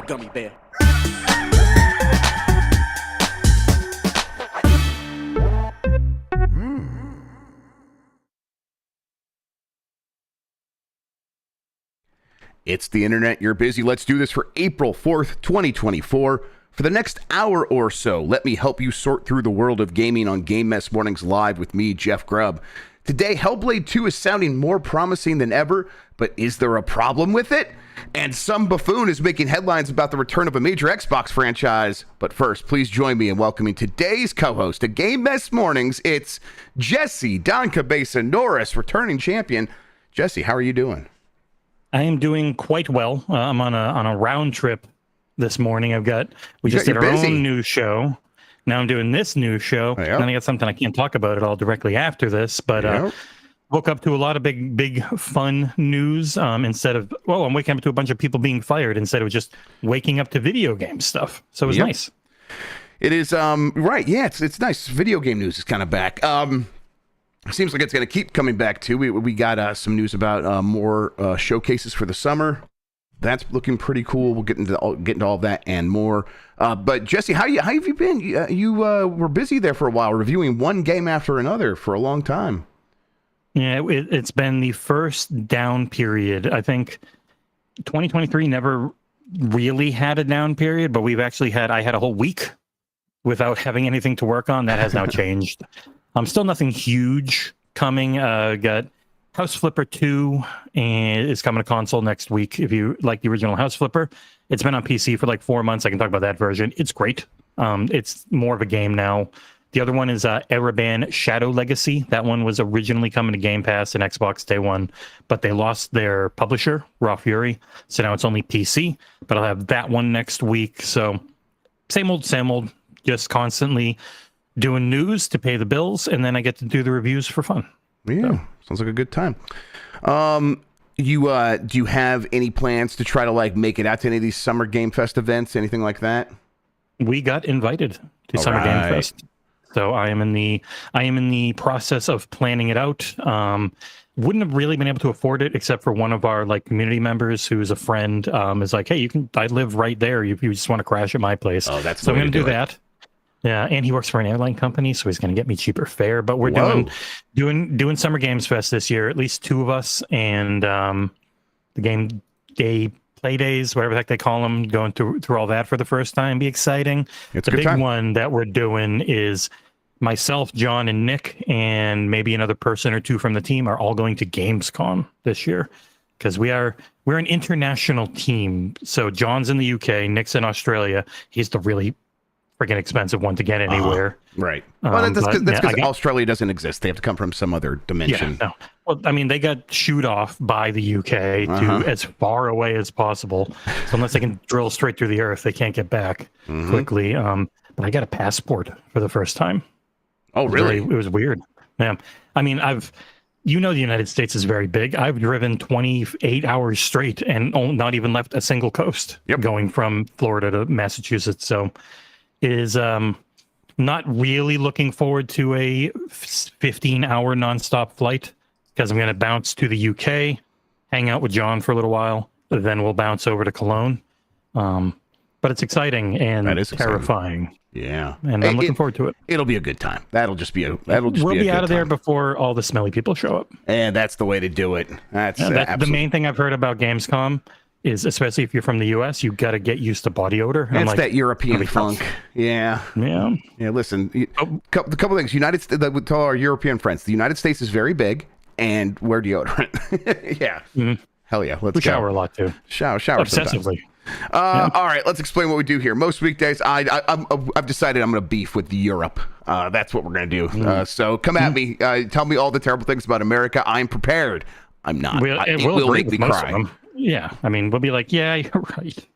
gummy bear. It's the internet. You're busy. Let's do this for April 4th, 2024. For the next hour or so, let me help you sort through the world of gaming on Game Mess Mornings Live with me, Jeff Grubb. Today, Hellblade II is sounding more promising than ever, but is there a problem with it? And some buffoon is making headlines about the return of a major Xbox franchise. But first, please join me in welcoming today's co-host of Game Mess Mornings. It's Jesse Norris, returning champion. Jesse, how are you doing? I am doing quite well. I'm on a round trip this morning. We just did our own news show. Now I'm doing this news show. Yep. And I got something I can't talk about it all directly after this, but woke up to a lot of big fun news. Instead of, I'm waking up to a bunch of people being fired instead of just waking up to video game stuff. So it was nice. It is right. Yeah, it's nice. Video game news is kind of back. Seems like it's going to keep coming back too. We got some news about more showcases for the summer. That's looking pretty cool. We'll get into all of that and more. But Jesse, how have you been? You were busy there for a while, reviewing one game after another for a long time. Yeah, it's been the first down period. I think 2023 never really had a down period, but I had a whole week without having anything to work on. That has now changed. Still nothing huge coming. Got House Flipper 2 and is coming to console next week. If you like the original House Flipper, it's been on PC for like 4 months. I can talk about that version. It's great. It's more of a game now. The other one is Ereban Shadow Legacy. That one was originally coming to Game Pass and Xbox Day 1, but they lost their publisher, Raw Fury. So now it's only PC, but I'll have that one next week. So same old, just constantly doing news to pay the bills, and then I get to do the reviews for fun. Yeah, sounds like a good time. Do you have any plans to try to make it out to any of these Summer Game Fest events, anything like that? We got invited to Summer Game Fest, so I am in the process of planning it out. Wouldn't have really been able to afford it except for one of our community members who's a friend is like, hey, I live right there. You just want to crash at my place. Oh, that's so I'm going to do that. Yeah, and he works for an airline company, so he's going to get me cheaper fare. But we're doing Summer Games Fest this year, at least two of us, and the game day play days, whatever the heck they call them, going through all that for the first time. Be exciting. It's the a good big time. One that we're doing is myself, John, and Nick, and maybe another person or two from the team are all going to Gamescom this year because we're an international team. So John's in the UK, Nick's in Australia. He's the really freaking expensive one to get anywhere. Right. Well, that's because Australia doesn't exist. They have to come from some other dimension. Yeah, no. Well, I mean, they got shooed off by the UK to as far away as possible. So unless they can drill straight through the earth, they can't get back quickly. But I got a passport for the first time. Oh, really? It was weird. Yeah. I mean, the United States is very big. I've driven 28 hours straight and not even left a single coast going from Florida to Massachusetts. So it is not really looking forward to a 15-hour nonstop flight because I'm going to bounce to the UK, hang out with John for a little while, then we'll bounce over to Cologne. But it's exciting and terrifying. Yeah, and I'm looking forward to it. It'll be a good time. We'll be out of there before all the smelly people show up. And that's the way to do it. That's the main thing I've heard about Gamescom. Is especially if you're from the U.S., you got to get used to body odor. It's that European funk. Yeah. Listen, a couple things. We tell our European friends, the United States is very big, and wear deodorant. Yeah. Mm-hmm. Hell yeah. Let's go. Shower a lot too. Shower obsessively. All right, let's explain what we do here. Most weekdays, I've decided I'm going to beef with Europe. That's what we're going to do. So come at me. Tell me all the terrible things about America. I'm prepared. I'm not. It will make me cry. Yeah, I mean, we'll be like, yeah, you're right.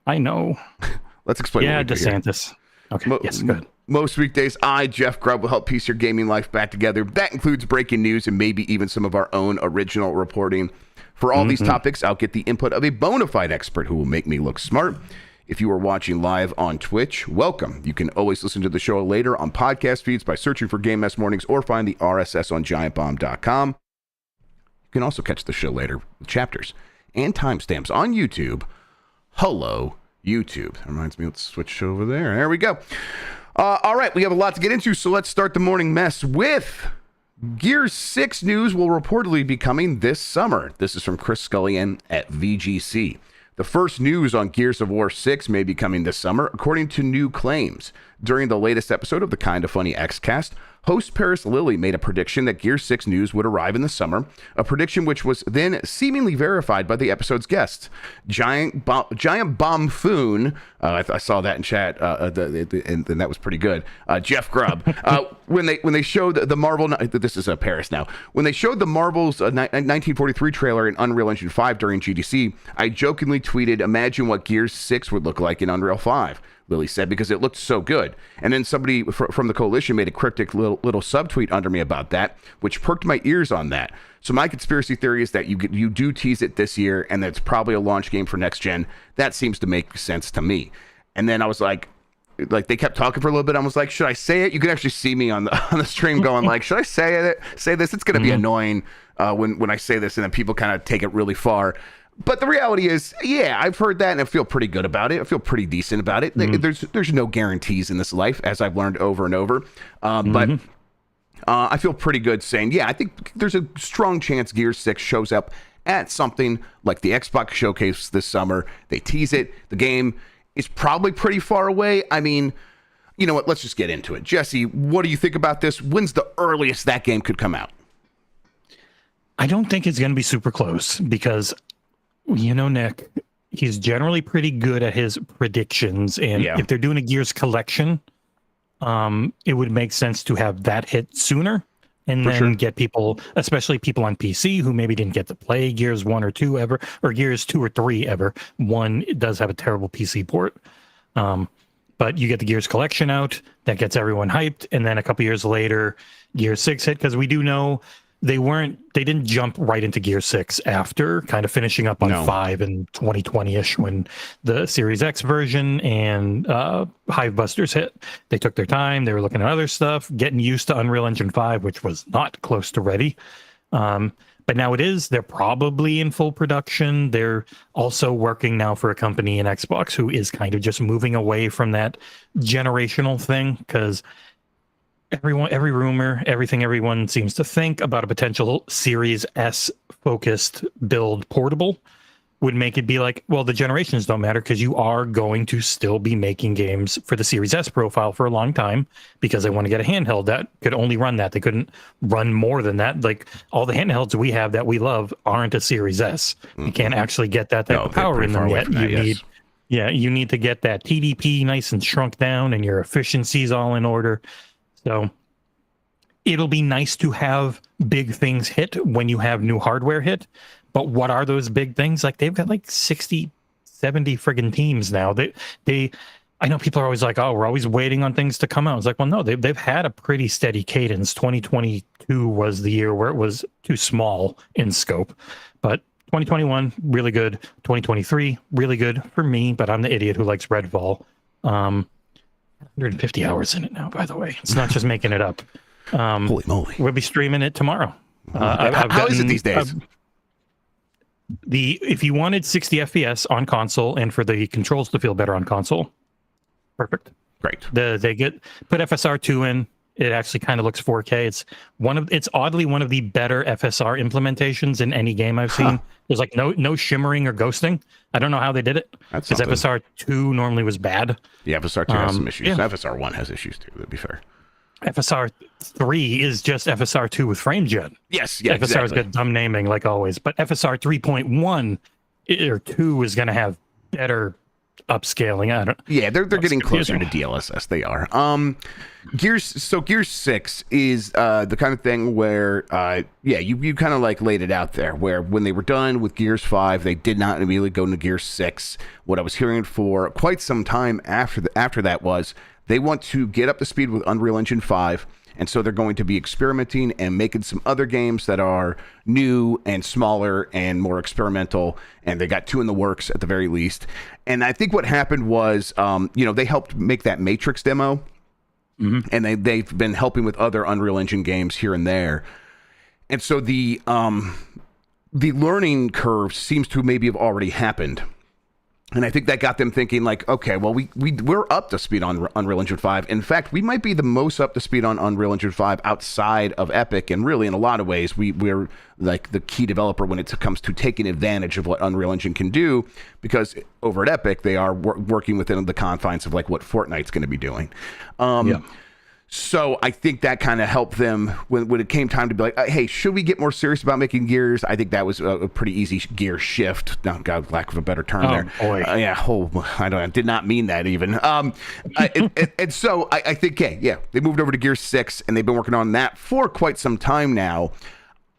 I know. Let's explain. Yeah, DeSantis. Okay, yes, good. Most weekdays, I, Jeff Grubb, will help piece your gaming life back together. That includes breaking news and maybe even some of our own original reporting. For all these topics, I'll get the input of a bona fide expert who will make me look smart. If you are watching live on Twitch, welcome. You can always listen to the show later on podcast feeds by searching for Game Mess Mornings or find the RSS on giantbomb.com. You can also catch the show later with chapters and timestamps on YouTube. Hello, YouTube. That reminds me, let's switch over there. There we go. All right, we have a lot to get into, so let's start the morning mess with Gears 6 news will reportedly be coming this summer. This is from Chris Scullion at VGC. The first news on Gears of War 6 may be coming this summer, according to new claims. During the latest episode of the Kinda Funny Xcast, host Paris Lilly made a prediction that Gears 6 news would arrive in the summer, a prediction which was then seemingly verified by the episode's guests. Giant Bomb Foon, I saw that in chat, and that was pretty good. Jeff Grubb, when they showed the Marvel, this is Paris now, when they showed the Marvel's 1943 trailer in Unreal Engine 5 during GDC, I jokingly tweeted, "Imagine what Gears 6 would look like in Unreal 5." Lily said, because it looked so good. And then somebody from the coalition made a cryptic little subtweet under me about that, which perked my ears on that. So my conspiracy theory is that you do tease it this year, and that it's probably a launch game for next gen. That seems to make sense to me. And then I was like they kept talking for a little bit. I was like, should I say it? You can actually see me on the stream going like, should I say this? It's going to be annoying when I say this, and then people kind of take it really far. But the reality is, yeah, I've heard that and I feel pretty good about it. I feel pretty decent about it. There's no guarantees in this life, as I've learned over and over. But I feel pretty good saying, yeah, I think there's a strong chance Gears 6 shows up at something like the Xbox Showcase this summer. They tease it. The game is probably pretty far away. I mean, you know what? Let's just get into it. Jesse, what do you think about this? When's the earliest that game could come out? I don't think it's going to be super close because... You know, Nick, he's generally pretty good at his predictions. And if they're doing a Gears collection, it would make sense to have that hit sooner and then get people, especially people on PC who maybe didn't get to play Gears 1 or 2 ever, or Gears 2 or 3 ever. 1 does have a terrible PC port. But you get the Gears collection out, that gets everyone hyped. And then a couple years later, Gears 6 hit, because we do know they didn't jump right into Gear 6 after kind of finishing up on 5 in 2020-ish when the Series X version and Hivebusters hit. They took their time. They were looking at other stuff, getting used to Unreal Engine 5, which was not close to ready. But now it is. They're probably in full production. They're also working now for a company in Xbox who is kind of just moving away from that generational thing, because every rumor, everything everyone seems to think about a potential Series S focused build portable would make it be like, well, the generations don't matter because you are going to still be making games for the Series S profile for a long time because they want to get a handheld that could only run that. They couldn't run more than that. Like all the handhelds we have that we love aren't a Series S. You can't actually get that type of power in them yet. You need to get that TDP nice and shrunk down and your efficiencies all in order. So it'll be nice to have big things hit when you have new hardware hit. But what are those big things? Like they've got like 60, 70 friggin' teams now. I know people are always like, oh, we're always waiting on things to come out. It's like, well, no, they've had a pretty steady cadence. 2022 was the year where it was too small in scope. But 2021, really good. 2023, really good for me, but I'm the idiot who likes Redfall. 150 hours in it now, by the way. It's not just making it up. Holy moly. We'll be streaming it tomorrow. How is it these days? If you wanted 60 FPS on console and for the controls to feel better on console, perfect. Great. They put FSR2 in. It actually kind of looks 4K. It's oddly one of the better FSR implementations in any game I've seen. There's like no shimmering or ghosting. I don't know how they did it. Because FSR2 normally was bad. Yeah, FSR2 has some issues. Yeah. FSR1 has issues too, to be fair. FSR3 is just FSR2 with frame gen. Yes, yeah, FSR's got dumb naming like always, but FSR 3.1 or 2 is going to have better upscaling. They're getting closer to DLSS. They are. Gears 6 is the kind of thing where you kind of like laid it out there, where when they were done with Gears 5, they did not immediately go into Gears 6. What I was hearing for quite some time after that was they want to get up to speed with Unreal Engine 5, and so they're going to be experimenting and making some other games that are new and smaller and more experimental, and they got 2 in the works at the very least. And I think what happened was, they helped make that Matrix demo, and they've been helping with other Unreal Engine games here and there. And so the learning curve seems to maybe have already happened. And I think that got them thinking like, okay, well, we're up to speed on Unreal Engine 5. In fact, we might be the most up to speed on Unreal Engine 5 outside of Epic. And really, in a lot of ways, we're like the key developer when it comes to taking advantage of what Unreal Engine can do, because over at Epic, they are working within the confines of like what Fortnite's going to be doing. So I think that kind of helped them when it came time to be like, hey, should we get more serious about making gears? I think that was a pretty easy gear shift. No, God, lack of a better term there. Boy. I did not mean that even. And so I think, they moved over to Gear 6, and they've been working on that for quite some time now.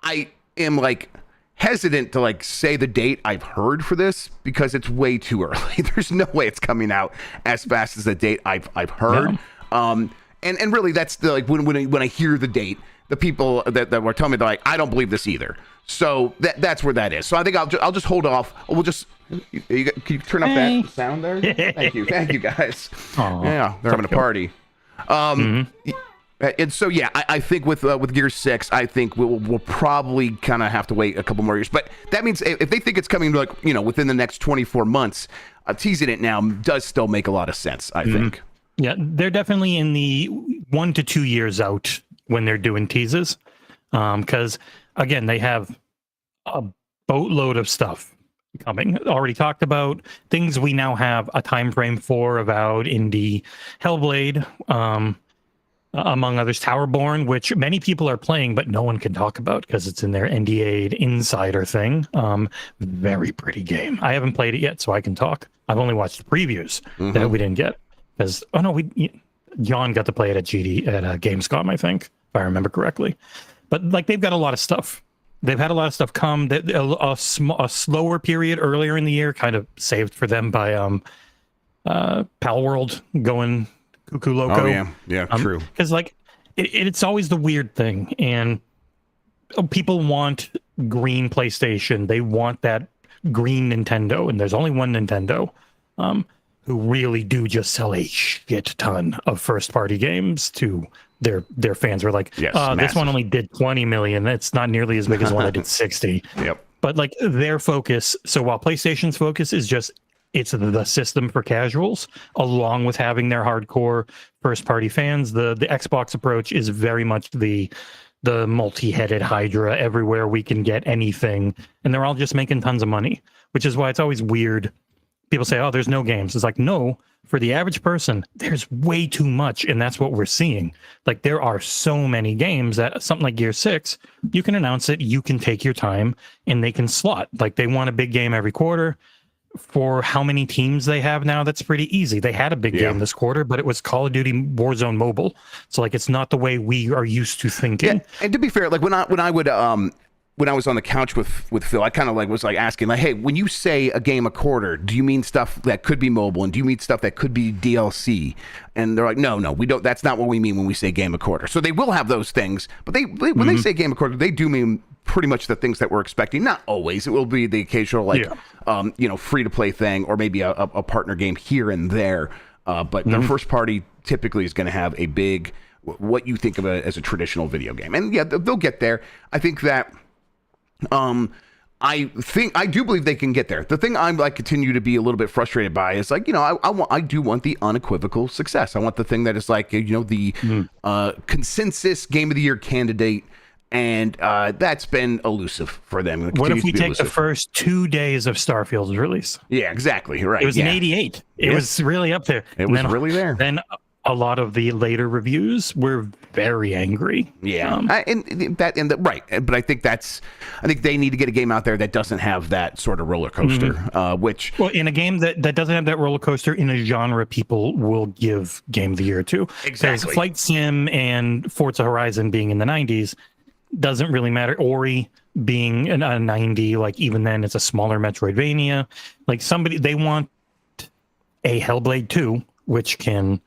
I am like hesitant to like say the date I've heard for this because it's way too early. There's no way it's coming out as fast as the date I've heard. No. And really, that's the, like when I hear the date, the people that were telling me, they're like, I don't believe this either. So that's where that is. So I think I'll just hold off. We'll just can you turn up that sound there? Thank you guys. Aww, yeah, they're having a party. And so I think with Gear 6, I think we'll probably kind of have to wait a couple more years. But that means if they think it's coming like within the next 24 months, teasing it now does still make a lot of sense. I think. Yeah, they're definitely in the 1 to 2 years out when they're doing teases. Because, again, they have a boatload of stuff coming. Already talked about things we now have a time frame for about indie Hellblade, among others, Towerborn, which many people are playing, but no one can talk about because it's in their NDA insider thing. Very pretty game. I haven't played it yet, so I can talk. I've only watched the previews that we didn't get. Because John got to play it at Gamescom, I think, if I remember correctly. But like they've got a lot of stuff. They've had a lot of stuff come. A slower period earlier in the year, kind of saved for them by Pal World going cuckoo loco. Oh yeah, true. Because like it's always the weird thing, and people want green PlayStation. They want that green Nintendo, and there's only one Nintendo. Who really do just sell a shit ton of first-party games to their fans. Were like, this one only did 20 million. It's not nearly as big as one that did 60. Yep. But like their focus, so while PlayStation's focus is just it's the system for casuals, along with having their hardcore first-party fans, the Xbox approach is very much the multi-headed Hydra. Everywhere we can get anything, and they're all just making tons of money, which is why it's always weird. People say, oh, there's no games. It's like, no, for the average person, there's way too much. And that's what we're seeing. Like, there are so many games that something like Gear 6, you can announce it, you can take your time, and they can slot. Like, they want a big game every quarter. For how many teams they have now, that's pretty easy. They had a big game this quarter, but it was Call of Duty Warzone Mobile. So, like, it's not the way we are used to thinking. Yeah, and to be fair, like, when I was on the couch with Phil, I kind of was asking, like, hey, when you say a game a quarter, do you mean stuff that could be mobile, and do you mean stuff that could be DLC? And they're like, no, we don't. That's not what we mean when we say game a quarter. So they will have those things, but when they say game a quarter, they do mean pretty much the things that we're expecting. Not always. It will be the occasional free to play thing, or maybe a partner game here and there. But their first party typically is going to have a big what you think of as a traditional video game, and they'll get there. I think that. I do believe they can get there. The thing I'm continue to be a little bit frustrated by is I do want the unequivocal success. I want the thing that is the consensus game of the year candidate, and that's been elusive for them. What if we take the first 2 days of Starfield's release? Yeah, exactly. Right. It was an 88. It was really up there. It was really there. Then a lot of the later reviews were very angry. Yeah, right. But I think they need to get a game out there that doesn't have that sort of roller coaster. In a game that doesn't have that roller coaster in a genre, people will give Game of the Year to. Exactly. There's Flight Sim and Forza Horizon being in the 90s doesn't really matter. Ori being a 90, like even then it's a smaller Metroidvania. Like they want a Hellblade 2, which can.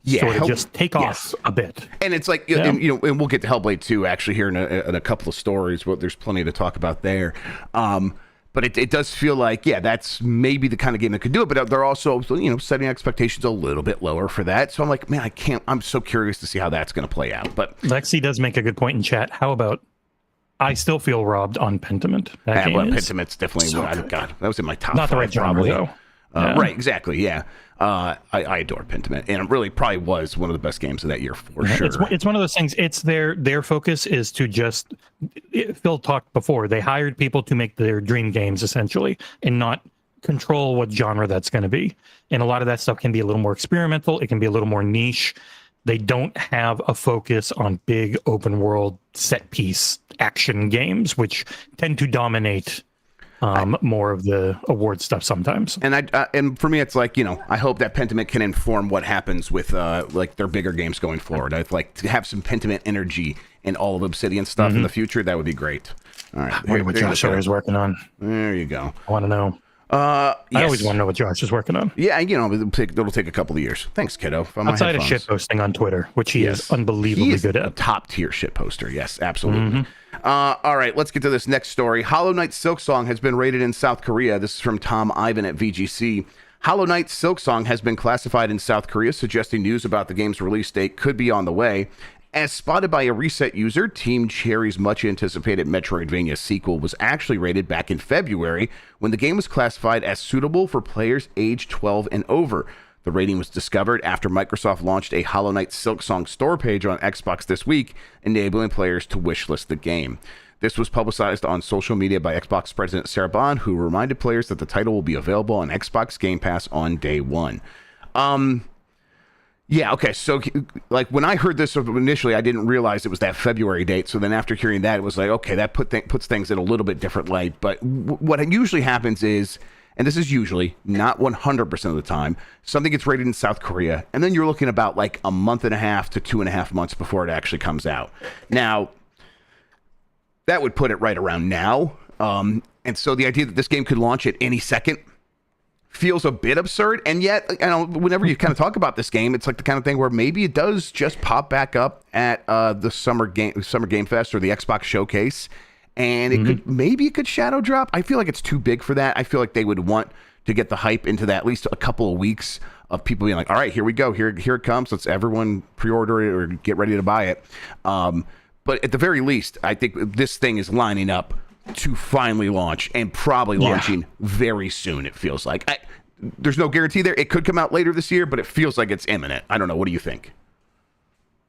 Sort of just take off a bit. And it's like, and we'll get to Hellblade 2 actually here in a couple of stories. Well, there's plenty to talk about there. But it does feel like, that's maybe the kind of game that could do it. But they're also, setting expectations a little bit lower for that. So I'm like, man, I'm so curious to see how that's going to play out. But Lexi does make a good point in chat. How about, I still feel robbed on Pentiment. Pentiment's definitely, God, that was in my top Not 5, the right genre, probably. though. Right, exactly, yeah. I adore Pentiment, and it really probably was one of the best games of that year for sure. It's one of those things. It's their focus is to just. Phil talked before. They hired people to make their dream games essentially, and not control what genre that's going to be. And a lot of that stuff can be a little more experimental. It can be a little more niche. They don't have a focus on big open world set piece action games, which tend to dominate more of the award stuff sometimes. And and for me, it's like, I hope that Pentiment can inform what happens with like their bigger games going forward. I'd like to have some Pentiment energy in all of Obsidian stuff in the future. That would be great. All right, I wonder what Josh is working on. There you go. I want to know. I always want to know what Josh is working on. Yeah, it'll take a couple of years. Thanks, kiddo. Outside of shit posting on Twitter, which he is unbelievably good at. Top tier shit poster. Yes, absolutely. All right, let's get to this next story. Hollow Knight Silksong has been rated in South Korea. This is from Tom Ivan at VGC. Hollow Knight Silksong has been classified in South Korea, suggesting news about the game's release date could be on the way. As spotted by a Reset user, Team Cherry's much-anticipated Metroidvania sequel was actually rated back in February when the game was classified as suitable for players aged 12 and over. The rating was discovered after Microsoft launched a Hollow Knight Silksong store page on Xbox this week, enabling players to wishlist the game. This was publicized on social media by Xbox President Sarah Bond, who reminded players that the title will be available on Xbox Game Pass on day one. Yeah, okay, so like when I heard this initially, I didn't realize it was that February date. So then after hearing that, it was like, okay, that puts things in a little bit different light. But what usually happens is, and this is usually not 100% of the time, something gets rated in South Korea, and then you're looking about like a month and a half to 2.5 months before it actually comes out. Now, that would put it right around now. And so the idea that this game could launch at any second feels a bit absurd, and yet, whenever you kind of talk about this game, it's like the kind of thing where maybe it does just pop back up at the Summer Game Fest or the Xbox Showcase, and it could shadow drop. I feel like it's too big for that. I feel like they would want to get the hype into that at least a couple of weeks of people being like, all right, here we go, here it comes. Let's everyone pre-order it or get ready to buy it. But at the very least, I think this thing is lining up to finally launch, and probably launching very soon, it feels like. There's no guarantee there. It could come out later this year, but it feels like it's imminent. I don't know. What do you think?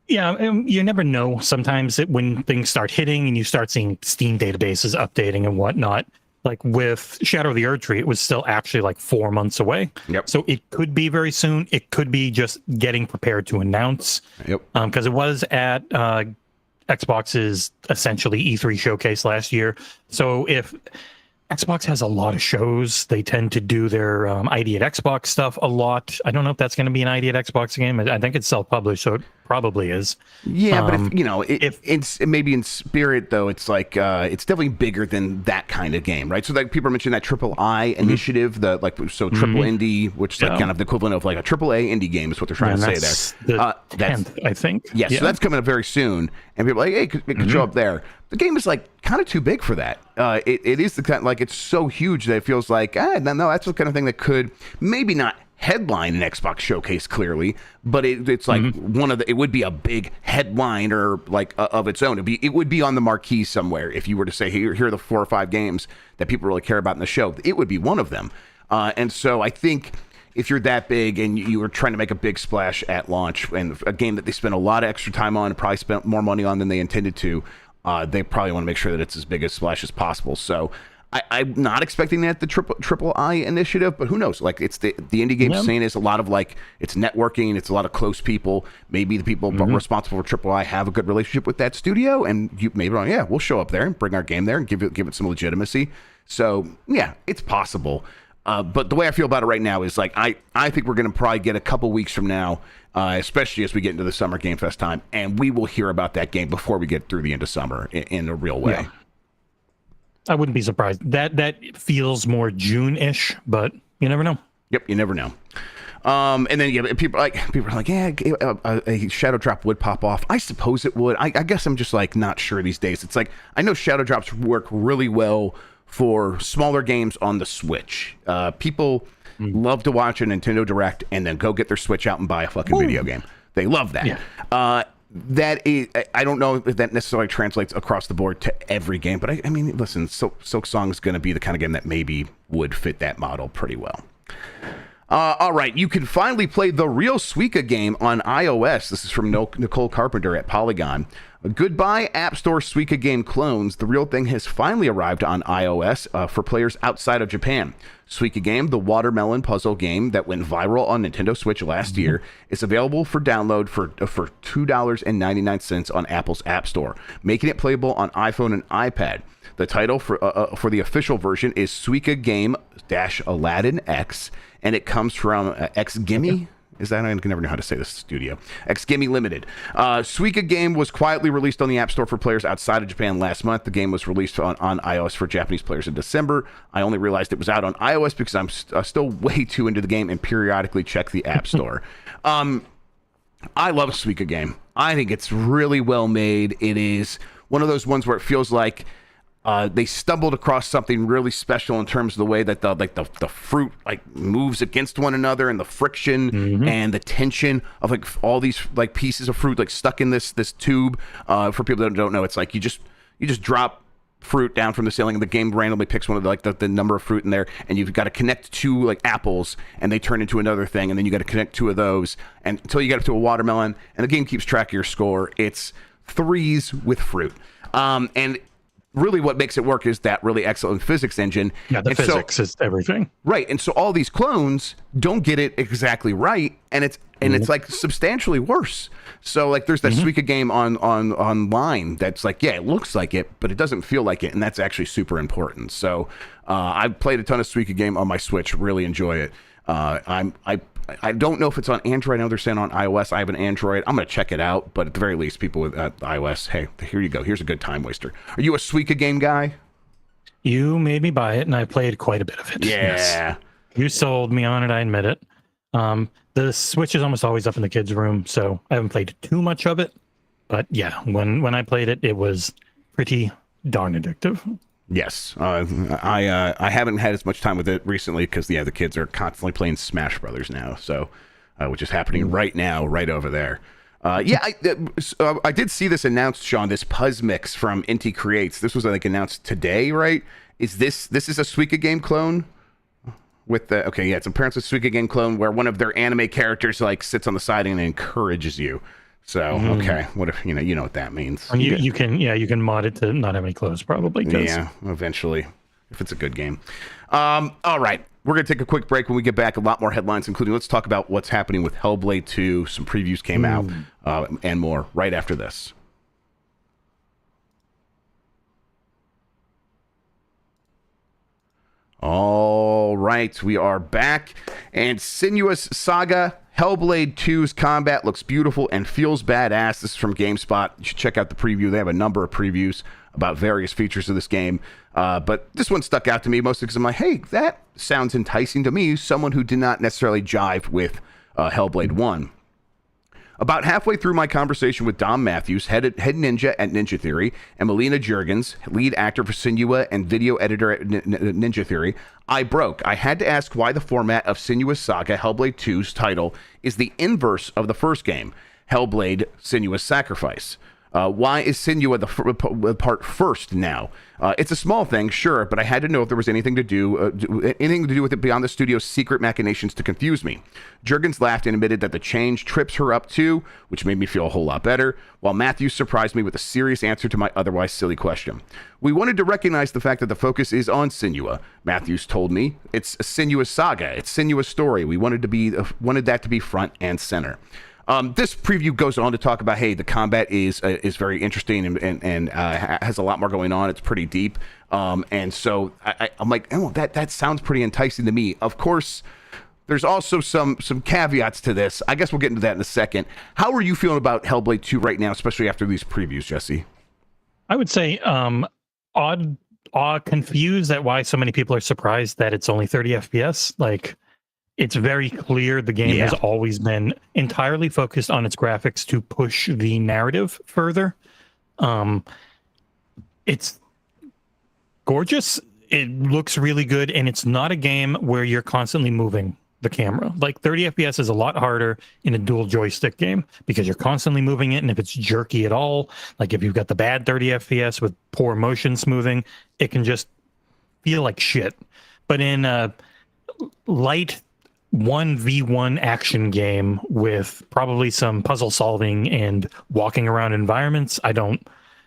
Yeah, you never know. Sometimes when things start hitting and you start seeing Steam databases updating and whatnot, like with Shadow of the Erdtree, it was still actually like 4 months away. Yep. So it could be very soon. It could be just getting prepared to announce. Yep. Because it was at Xbox's essentially E3 showcase last year. So if Xbox has a lot of shows, they tend to do their ID at Xbox stuff a lot. I don't know if that's going to be an ID at Xbox game. I think it's self-published, so it probably is. Yeah, but if it's maybe in spirit though, it's like it's definitely bigger than that kind of game, right? So like people are mentioning that Triple I initiative, the Triple Indie, which is like kind of the equivalent of like a Triple A indie game is what they're trying to say there. The 10th, I think. Yeah, so that's coming up very soon, and people are like, hey, it could show up there. The game is like kind of too big for that. It is the kind like it's so huge that it feels like no, that's the kind of thing that could maybe not headline an Xbox showcase clearly, but it's like it would be a big headline or like of its own. It would be on the marquee somewhere if you were to say here are the 4 or 5 games that people really care about in the show. It would be one of them, and so I think if you're that big and you were trying to make a big splash at launch and a game that they spent a lot of extra time on and probably spent more money on than they intended to, they probably want to make sure that it's as big a splash as possible. So I'm not expecting that the triple I initiative, but who knows? Like it's the indie game scene is a lot of like it's networking, it's a lot of close people. Maybe the people responsible for triple I have a good relationship with that studio, and you maybe we'll show up there and bring our game there and give it some legitimacy. So yeah, it's possible. But the way I feel about it right now is like I think we're going to probably get a couple weeks from now, especially as we get into the Summer Game Fest time, and we will hear about that game before we get through the end of summer in a real way. Yeah. I wouldn't be surprised. That feels more June-ish, but you never know. Yep, you never know. And then people are like, yeah, a shadow drop would pop off. I suppose it would. I guess I'm just like not sure these days. It's like I know shadow drops work really well for smaller games on the Switch. People love to watch a Nintendo Direct and then go get their Switch out and buy a fucking video game. They love that. Yeah. That is, I don't know if that necessarily translates across the board to every game, but I mean, listen, Silksong is going to be the kind of game that maybe would fit that model pretty well. All right, you can finally play the real Suika game on iOS. This is from Nicole Carpenter at Polygon. Goodbye, App Store Suika Game clones. The real thing has finally arrived on iOS for players outside of Japan. Suika Game, the watermelon puzzle game that went viral on Nintendo Switch last year, is available for download for $2.99 on Apple's App Store, making it playable on iPhone and iPad. The title for the official version is Suika Game Aladdin X, and it comes from X Gimme. Is that, I can never know how to say this studio. X Gimme Limited. Suika Game was quietly released on the App Store for players outside of Japan last month. The game was released on iOS for Japanese players in December. I only realized it was out on iOS because I'm still way too into the game and periodically check the App Store. I love Suika Game. I think it's really well made. It is one of those ones where it feels like they stumbled across something really special in terms of the way that the fruit like moves against one another, and the friction and the tension of like all these like pieces of fruit like stuck in this tube. For people that don't know, it's like you just drop fruit down from the ceiling, and the game randomly picks one of the number of fruit in there, and you've got to connect two like apples, and they turn into another thing, and then you got to connect two of those, and until you get up to a watermelon, and the game keeps track of your score. It's threes with fruit, and really what makes it work is that really excellent physics engine. Yeah, the physics is everything. Right. And so all these clones don't get it exactly right, and it's like substantially worse. So like there's that Suika Game online that's like, yeah, it looks like it, but it doesn't feel like it, and that's actually super important. So I've played a ton of Suika Game on my Switch, really enjoy it. I don't know if it's on Android. I know they're saying on iOS. I have an Android. I'm going to check it out. But at the very least, people with iOS, hey, here you go. Here's a good time waster. Are you a Suika Game guy? You made me buy it, and I played quite a bit of it. Yeah. Yes. You sold me on it. I admit it. The Switch is almost always up in the kids' room, so I haven't played too much of it. But yeah, when I played it, it was pretty darn addictive. Yes, I haven't had as much time with it recently because the kids are constantly playing Smash Brothers now, so which is happening right now, right over there. I did see this announced, Sean. This Puzz Mix from Inti Creates. This was like announced today, right? Is this is a Suika Game clone? With the it's apparently a Suika Game clone where one of their anime characters like sits on the side and encourages you. So okay, what if you know what that means? And you can mod it to not have any clothes probably. Yeah, eventually, if it's a good game. All right, we're gonna take a quick break. When we get back, a lot more headlines, including let's talk about what's happening with Hellblade II. Some previews came out, and more right after this. All right, we are back, and Senua's Saga. Hellblade 2's combat looks beautiful and feels badass. This is from GameSpot. You should check out the preview. They have a number of previews about various features of this game. But this one stuck out to me mostly because I'm like, hey, that sounds enticing to me, someone who did not necessarily jive with Hellblade 1. About halfway through my conversation with Dom Matthews, head ninja at Ninja Theory, and Melina Juergens, lead actor for Senua and video editor at Ninja Theory, I broke. I had to ask why the format of Senua's Saga, Hellblade 2's title, is the inverse of the first game, Hellblade: Senua's Sacrifice. Why is Senua the part first now? It's a small thing, sure, but I had to know if there was anything to do with it beyond the studio's secret machinations to confuse me. Juergens laughed and admitted that the change trips her up too, which made me feel a whole lot better, while Matthews surprised me with a serious answer to my otherwise silly question. We wanted to recognize the fact that the focus is on Senua, Matthews told me. It's Senua's Saga. It's Senua's story. We wanted that to be front and center. This preview goes on to talk about, hey, the combat is very interesting and has a lot more going on. It's pretty deep. And so I'm like, oh, that sounds pretty enticing to me. Of course, there's also some caveats to this. I guess we'll get into that in a second. How are you feeling about Hellblade 2 right now, especially after these previews, Jesse? I would say confused at why so many people are surprised that it's only 30 FPS. Like, it's very clear the game has always been entirely focused on its graphics to push the narrative further. It's gorgeous. It looks really good, and it's not a game where you're constantly moving the camera. Like 30 FPS is a lot harder in a dual joystick game because you're constantly moving it, and if it's jerky at all, like if you've got the bad 30 FPS with poor motion smoothing, it can just feel like shit. But in light 1v1 action game with probably some puzzle solving and walking around environments.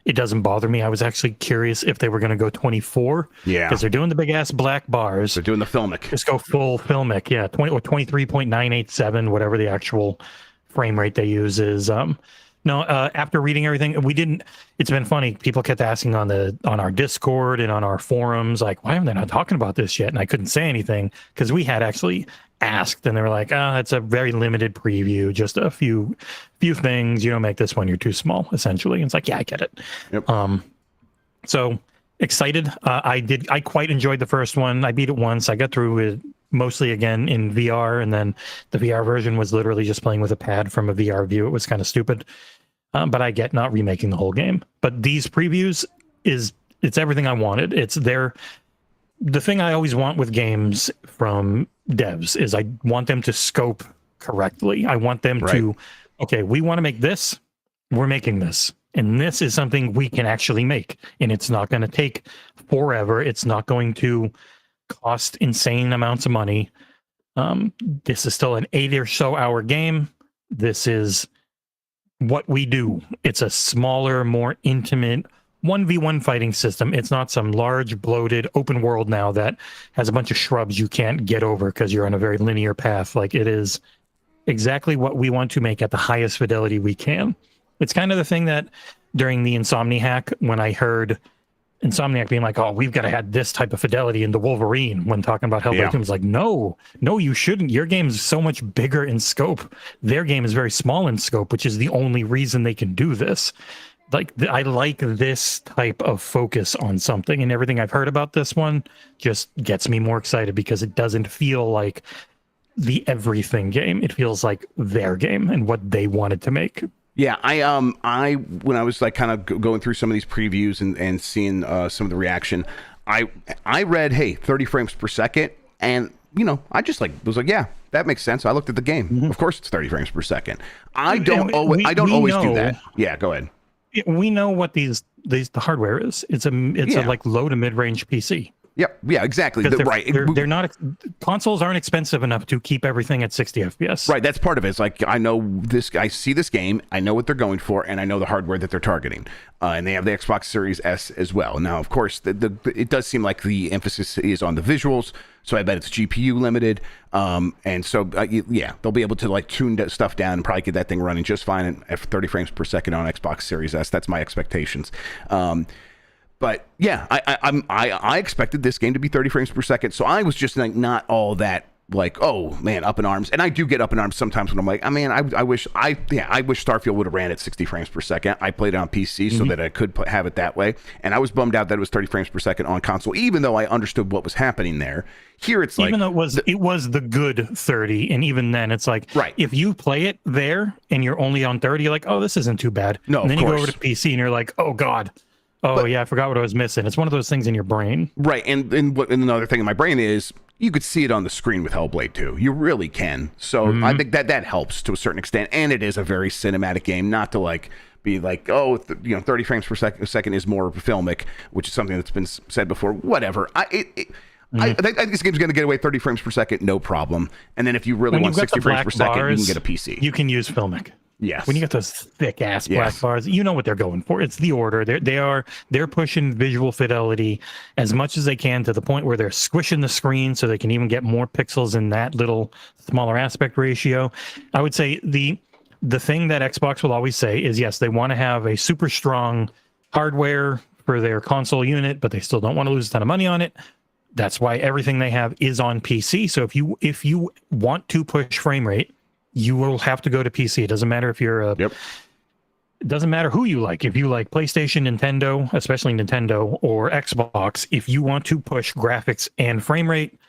It doesn't bother me. I was actually curious if they were going to go 24. Yeah. Because they're doing the big ass black bars. They're doing the filmic. Just go full filmic. Yeah. 20 or 23.987, whatever the actual frame rate they use is. No, after reading everything, it's been funny. People kept asking on our Discord and on our forums, like, why are they not talking about this yet? And I couldn't say anything because we had actually asked, and they were like, it's a very limited preview, just a few things. You don't make this one, you're too small, essentially. And it's like, yeah, I get it. Yep. So excited. I quite enjoyed the first one. I beat it once. I got through it mostly again in VR, and then the VR version was literally just playing with a pad from a VR view. It was kind of stupid. But I get not remaking the whole game. But these previews it's everything I wanted. It's the thing I always want with games from devs is I want them to scope correctly. I want them to, okay, we want to make this, we're making this. And this is something we can actually make. And it's not going to take forever. It's not going to cost insane amounts of money. This is still an 8 or so hour game. This is what we do. It's a smaller, more intimate 1v1 fighting system. It's not some large, bloated open world now that has a bunch of shrubs you can't get over because you're on a very linear path. Like, it is exactly what we want to make at the highest fidelity we can. It's kind of the thing that during the Insomniac, when I heard Insomniac being like, oh, we've got to have this type of fidelity in the Wolverine when talking about Hellblade 2, I was like, no, you shouldn't. Your game's so much bigger in scope. Their game is very small in scope, which is the only reason they can do this. Like, I like this type of focus on something, and everything I've heard about this one just gets me more excited because it doesn't feel like the everything game. It feels like their game and what they wanted to make. Yeah, I when I was like kind of going through some of these previews and seeing some of the reaction, I read, hey, 30 frames per second, and I just was like, yeah, that makes sense. I looked at the game. Mm-hmm. Of course, it's 30 frames per second. I don't always do that. Yeah, go ahead. We know what the hardware is. It's a like low to mid range PC. Yep. Yeah, exactly. They're not, consoles aren't expensive enough to keep everything at 60 FPS. Right. That's part of it. It's like, I see this game, I know what they're going for, and I know the hardware that they're targeting. And they have the Xbox Series S as well. Now, of course, it does seem like the emphasis is on the visuals, so I bet it's GPU limited. And so, they'll be able to like tune that stuff down and probably get that thing running just fine at 30 frames per second on Xbox Series S. That's my expectations. But yeah, I expected this game to be 30 frames per second, so I was just like not all that like, oh man, up in arms. And I do get up in arms sometimes when I'm like, I wish Starfield would have ran at 60 frames per second. I played it on PC so that I could have it that way, and I was bummed out that it was 30 frames per second on console, even though I understood what was happening there. Here it's like, even though it was the good 30, and even then it's like, right, if you play it there and you're only on 30, you're like, oh, this isn't too bad. No, and then you go over to PC and you're like, oh god. I forgot what I was missing. It's one of those things in your brain. Right, and another thing in my brain is you could see it on the screen with Hellblade 2. You really can. So I think that helps to a certain extent, and it is a very cinematic game, not to like be like, 30 frames per second is more filmic, which is something that's been said before. Whatever. I think this game's going to get away 30 frames per second, no problem. And then if you really want 60 frames per second, you can get a PC. You can use filmic. Yes. When you get those thick ass black bars, you know what they're going for. It's the order. They're pushing visual fidelity as much as they can to the point where they're squishing the screen so they can even get more pixels in that little smaller aspect ratio. I would say the thing that Xbox will always say is, yes, they want to have a super strong hardware for their console unit, but they still don't want to lose a ton of money on it. That's why everything they have is on PC. So if you want to push frame rate, you will have to go to PC. It doesn't matter if you're It doesn't matter who you like. If you like PlayStation, Nintendo, especially Nintendo, or Xbox, if you want to push graphics and frame rate,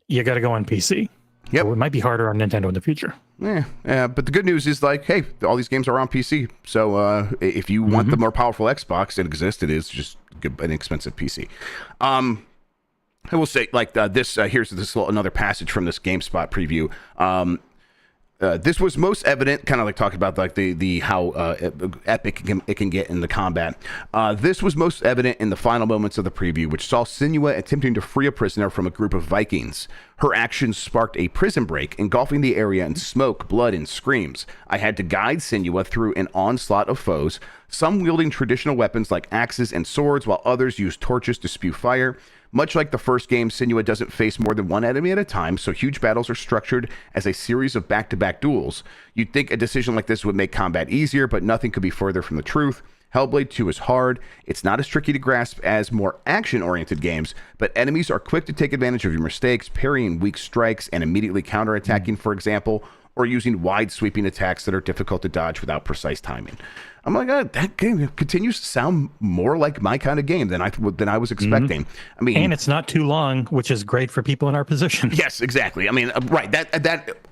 you got to go on PC. Yep. So it might be harder on Nintendo in the future. Yeah, but the good news is, like, hey, all these games are on PC. So if you want the more powerful Xbox, it exists. It is just an expensive PC. I will say, like, here's another passage from this GameSpot preview. This was most evident, kind of like talking about like the how epic it can get in the combat. This was most evident in the final moments of the preview, which saw Senua attempting to free a prisoner from a group of Vikings. Her actions sparked a prison break, engulfing the area in smoke, blood, and screams. I had to guide Senua through an onslaught of foes, some wielding traditional weapons like axes and swords, while others used torches to spew fire. Much like the first game, Senua doesn't face more than one enemy at a time, so huge battles are structured as a series of back-to-back duels. You'd think a decision like this would make combat easier, but nothing could be further from the truth. Hellblade 2 is hard. It's not as tricky to grasp as more action-oriented games, but enemies are quick to take advantage of your mistakes, parrying weak strikes and immediately counterattacking, for example, or using wide sweeping attacks that are difficult to dodge without precise timing. I'm like, that game continues to sound more like my kind of game than I was expecting. I mean, and it's not too long, which is great for people in our position. Yes, exactly. I mean, right. That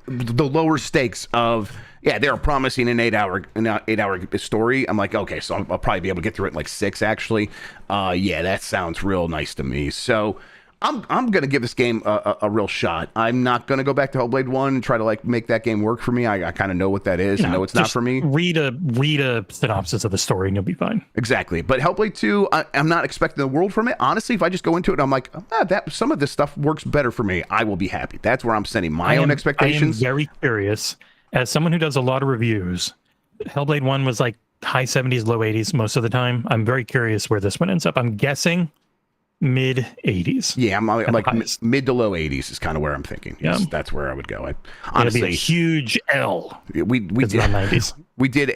the lower stakes of they're promising an 8-hour story. I'm like, okay, so I'll probably be able to get through it in like 6. Actually, that sounds real nice to me. So I'm gonna give this game a real shot. I'm not gonna go back to Hellblade 1 and try to like make that game work for me. I kind of know what that is. I know it's not for me. Read a synopsis of the story and you'll be fine. Exactly. But Hellblade 2, I'm not expecting the world from it. Honestly, if I just go into it and I'm like, that some of this stuff works better for me, I will be happy. That's where I'm setting my own expectations. I am very curious. As someone who does a lot of reviews, Hellblade 1 was like high 70s, low 80s most of the time. I'm very curious where this one ends up. I'm guessing mid 80s. Yeah, I'm like mid to low 80s is kind of where I'm thinking. Yes, that's where I would go. Honestly, it'd be a huge L. We did 90s. We did we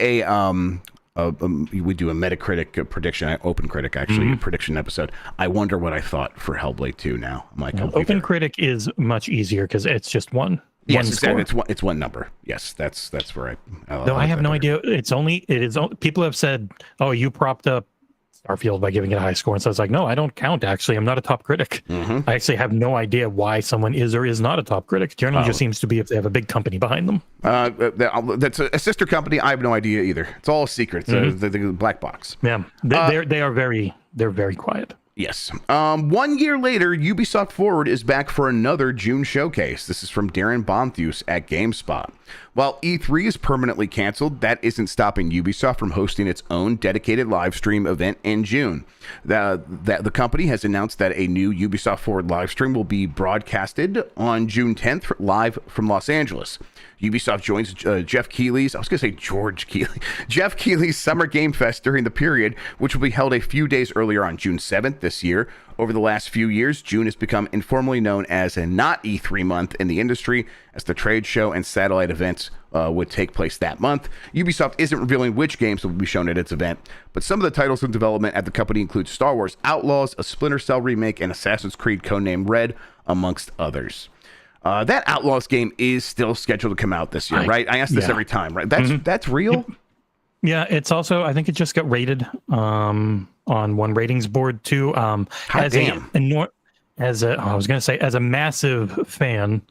do a Metacritic prediction, Open Critic actually, prediction episode. I wonder what I thought for Hellblade 2 now. I'm like, Open Critic is much easier because it's just one. Yes, exactly. It's one number. Yes, that's where I have no idea. People have said, "Oh, you propped up Starfield by giving it a high score," and so it's like, no, I don't count. Actually, I'm not a top critic. I actually have no idea why someone is or is not a top critic. Generally, just seems to be if they have a big company behind them. That's a sister company. I have no idea either. It's all secret. It's the black box. Yeah, they're very quiet. Yes. 1 year later, Ubisoft Forward is back for another June showcase. This is from Darren Bonthus at GameSpot. While E3 is permanently canceled, that isn't stopping Ubisoft from hosting its own dedicated live stream event in June. The company has announced that a new Ubisoft Forward live stream will be broadcasted on June 10th live from Los Angeles. Ubisoft joins Jeff Keighley's Summer Game Fest during the period, which will be held a few days earlier on June 7th this year. Over the last few years, June has become informally known as a not E3 month in the industry, as the trade show and satellite events would take place that month. Ubisoft isn't revealing which games will be shown at its event, but some of the titles in development at the company include Star Wars Outlaws, a Splinter Cell remake, and Assassin's Creed codenamed Red, amongst others. That Outlaws game is still scheduled to come out this year, right? I ask this every time, right? That's real? Yeah, it's also, I think it just got rated on one ratings board too. As a massive fan,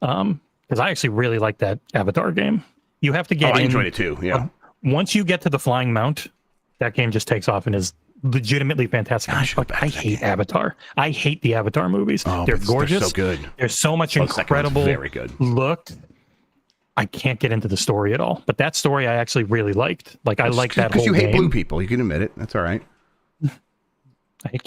because I actually really like that Avatar game. You have to get I enjoyed it too, yeah. Once you get to the flying mount, that game just takes off and is legitimately fantastic. Gosh, I hate Avatar. I hate the Avatar movies. They're gorgeous. They're so good. There's so much incredible very good look. I can't get into the story at all, but that story I actually really liked. I like that whole game. Because you hate blue people. You can admit it. That's all right.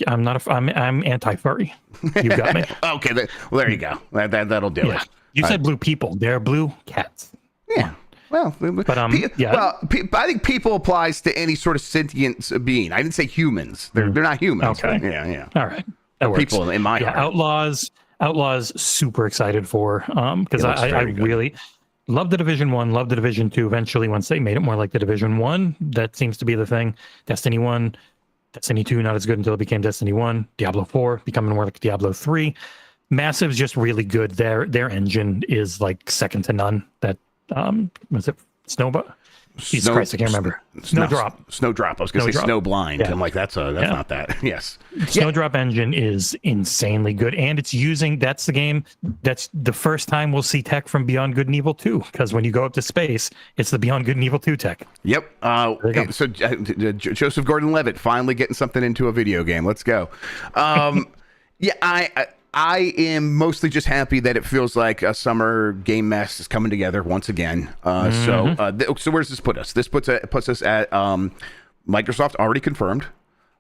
I'm anti-furry. You got me. Okay. Well, there you go. That'll do it. You said blue people. They're blue cats. Yeah. Well, but I think people applies to any sort of sentient being. I didn't say humans. They're not humans. Okay. Yeah. All right. That works. People in my heart. Outlaws. Super excited for because I really love the Division 1, love the Division 2. Eventually, once they made it more like the Division 1, that seems to be the thing. Destiny 1, Destiny 2, not as good until it became Destiny 1. Diablo 4, becoming more like Diablo 3. Massive's just really good. Their engine is like second to none. That was it Snowbot? Jesus Christ, I can't remember. Snowdrop. I was going to say Snowblind. Yeah. I'm like, that's not that. Yes. Snowdrop engine is insanely good. And it's that's the game. That's the first time we'll see tech from Beyond Good and Evil 2. Because when you go up to space, it's the Beyond Good and Evil 2 tech. Yep. So Joseph Gordon-Levitt finally getting something into a video game. Let's go. I am mostly just happy that it feels like a summer game mess is coming together once again. So where does this put us? This puts us at Microsoft already confirmed.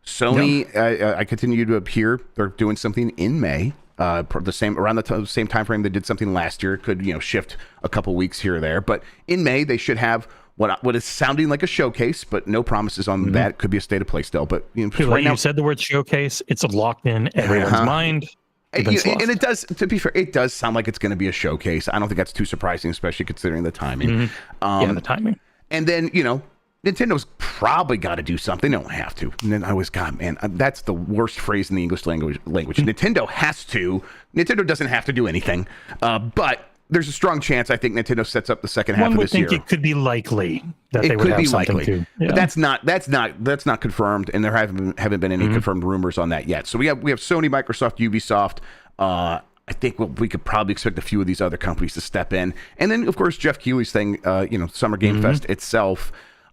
Sony, I continue to hear they're doing something in May. Around the same time frame they did something last year. It could shift a couple weeks here or there, but in May they should have what is sounding like a showcase, but no promises on that. It could be a state of play still, but right now, you said the word showcase. It's locked in everyone's mind. And it does, to be fair, it does sound like it's going to be a showcase. I don't think that's too surprising, especially considering the timing. The timing. And then, Nintendo's probably got to do something. They don't have to. And then that's the worst phrase in the English language. Nintendo has to. Nintendo doesn't have to do anything. But there's a strong chance, I think, Nintendo sets up the second half of this year. One would think it could be likely that they would have something to. Yeah. But that's not confirmed, and there haven't been any confirmed rumors on that yet. So we have Sony, Microsoft, Ubisoft. I think we could probably expect a few of these other companies to step in, and then of course Jeff Keighley's thing, Summer Game Fest itself.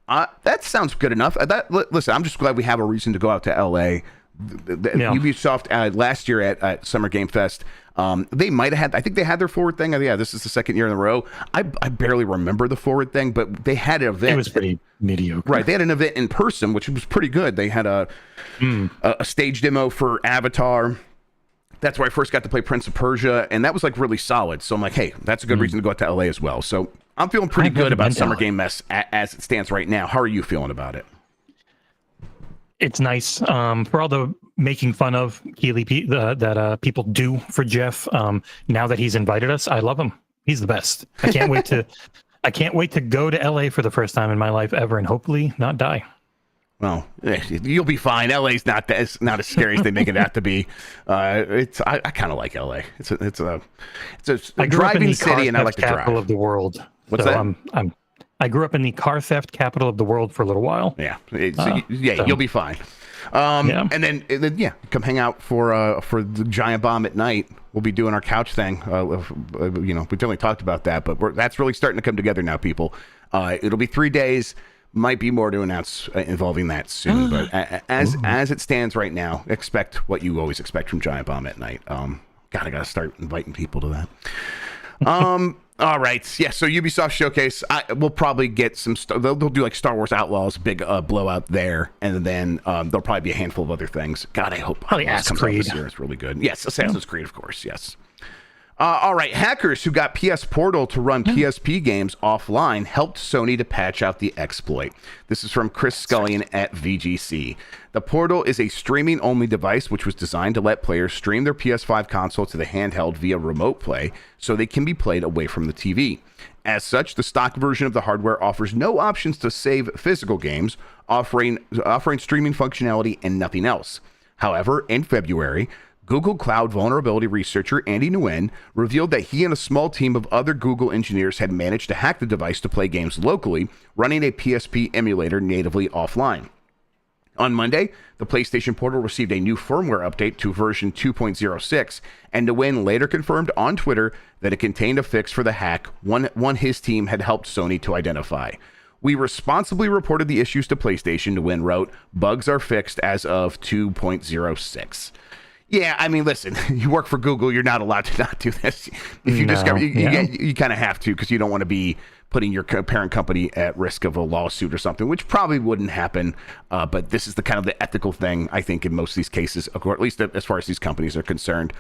That sounds good enough. Listen, I'm just glad we have a reason to go out to LA. Ubisoft last year at Summer Game Fest. They might have had, I think they had their forward thing. This is the second year in a row. I barely remember the forward thing, but they had an event. It was pretty mediocre. Right. They had an event in person, which was pretty good. They had a stage demo for Avatar. That's where I first got to play Prince of Persia, and that was like really solid. So I'm like, hey, that's a good reason to go out to LA as well. So I'm feeling pretty good about Summer Game Mess as it stands right now. How are you feeling about it? It's nice for all the making fun of Keighley that people do for Jeff. Now that he's invited us, I love him. He's the best. I can't wait to go to LA for the first time in my life ever, and hopefully not die. Well, you'll be fine. LA's not as scary as they make it out to be. I kind of like LA. It's a driving city, and I like to drive. Capital of the world. What's that? I grew up in the car theft capital of the world for a little while. Yeah, you'll be fine. And then come hang out for the Giant Bomb at night. We'll be doing our couch thing. We definitely talked about that, but that's really starting to come together now, people. It'll be 3 days. Might be more to announce involving that soon, but as it stands right now, expect what you always expect from Giant Bomb at night. I gotta start inviting people to that. All right, yeah. So Ubisoft showcase, we'll probably get some. They'll do like Star Wars Outlaws, big blowout there, and then there'll probably be a handful of other things. God, I hope Assassin's Creed this year is really good. Yes, Assassin's Creed, of course. Yes. All right, hackers who got PS Portal to run PSP games offline helped Sony to patch out the exploit. This is from Chris Scullion at VGC. The Portal is a streaming-only device which was designed to let players stream their PS5 console to the handheld via remote play so they can be played away from the TV. As such, the stock version of the hardware offers no options to save physical games, offering streaming functionality and nothing else. However, in February, Google Cloud vulnerability researcher Andy Nguyen revealed that he and a small team of other Google engineers had managed to hack the device to play games locally, running a PSP emulator natively offline. On Monday, the PlayStation Portal received a new firmware update to version 2.06, and Nguyen later confirmed on Twitter that it contained a fix for the hack, one his team had helped Sony to identify. We responsibly reported the issues to PlayStation, Nguyen wrote. Bugs are fixed as of 2.06. Yeah, I mean, listen, you work for Google, you're not allowed to not do this. If you discover, you kind of have to, because you don't want to be putting your parent company at risk of a lawsuit or something, which probably wouldn't happen. But this is the kind of the ethical thing, I think, in most of these cases, or at least as far as these companies are concerned.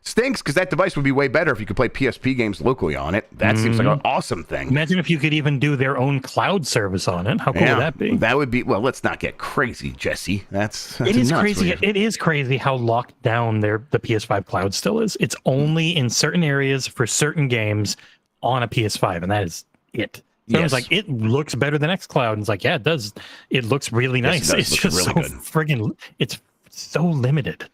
Stinks, because that device would be way better if you could play PSP games locally on it. That seems like an awesome thing. Imagine if you could even do their own cloud service on it. How cool would that be? That would be, well, let's not get crazy, Jesse. That's it is crazy. It is crazy how locked down the PS5 cloud still is. It's only in certain areas for certain games on a PS5, and that is it. So it's like, it looks better than xCloud. And it's like, yeah, it does. It looks really nice. It's just really so friggin', it's so limited.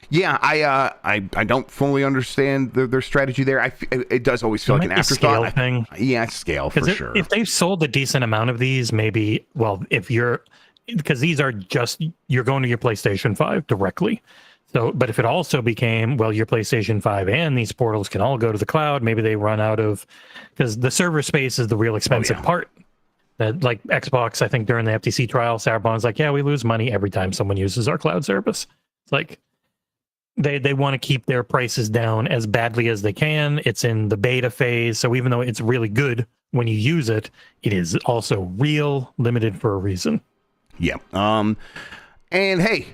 Yeah, I don't fully understand their strategy there. It does always feel like an afterthought. Thing. Yeah, scale for sure. If they've sold a decent amount of these, maybe, well, because these are just, you're going to your PlayStation 5 directly. So, but if it also became, well, your PlayStation 5 and these portals can all go to the cloud, maybe they run out of, because the server space is the real expensive part. That, like Xbox, I think during the FTC trial, Sarabon's like, yeah, we lose money every time someone uses our cloud service. It's like, they want to keep their prices down as badly as they can. It's in the beta phase, so even though it's really good when you use it, it is also real limited for a reason. Yeah. And hey,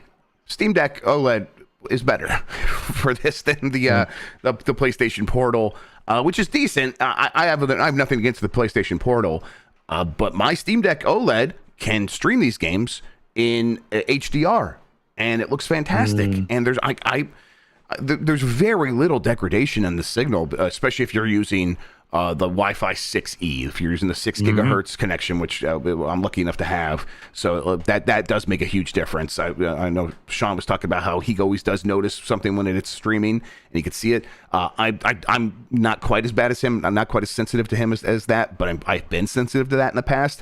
Steam Deck OLED is better for this than the PlayStation Portal, which is decent. I have nothing against the PlayStation Portal, but my Steam Deck OLED can stream these games in HDR, and it looks fantastic. And there's very little degradation in the signal, especially if you're using the Wi-Fi 6E, if you're using the 6 gigahertz connection, which I'm lucky enough to have. So that does make a huge difference. I know Sean was talking about how he always does notice something when it's streaming, and he can see it. I'm not quite as bad as him. I'm not quite as sensitive to him as that, but I've been sensitive to that in the past.